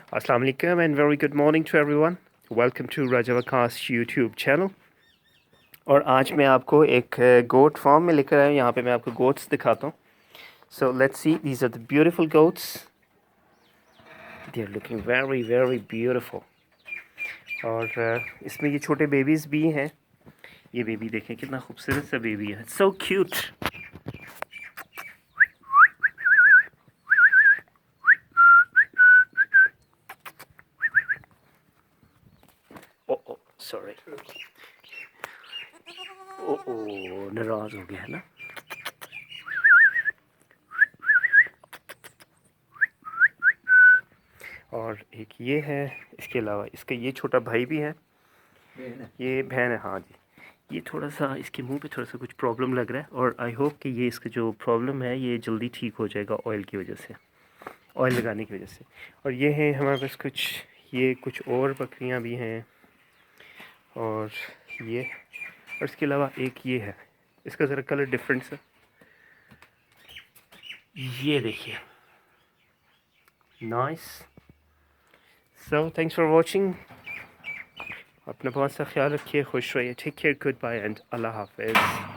Assalamu alaikum and very good morning to everyone. Welcome to Rajavakas YouTube channel. और आज मैं आपको एक गोट फार्म में लेकर आया हूँ. यहाँ पे मैं आपको गोट्स दिखाता हूँ. So let's see, these are the beautiful goats. They are looking very very beautiful. और इसमें ये छोटे बेबीज़ भी हैं. ये बेबी देखें कितना खूबसूरत सा बेबी है. So cute. Oh sorry. नाराज़ हो गया है ना. और एक ये है. इसके अलावा इसका ये छोटा भाई भी है. ये बहन है. हाँ जी. ये थोड़ा सा इसके मुंह पे थोड़ा सा कुछ प्रॉब्लम लग रहा है और आई होप कि ये इसका जो प्रॉब्लम है ये जल्दी ठीक हो जाएगा ऑयल की वजह से, ऑयल लगाने की वजह से. और ये है हमारे पास कुछ और बकरियां भी हैं. और ये और इसके अलावा एक ये है. इसका ज़रा कलर डिफरेंस है. ये देखिए. Nice. So thanks for watching. अपना बहुत सा ख्याल रखिए. खुश रहिए. Take care. Good bye and अल्लाह हाफिज़.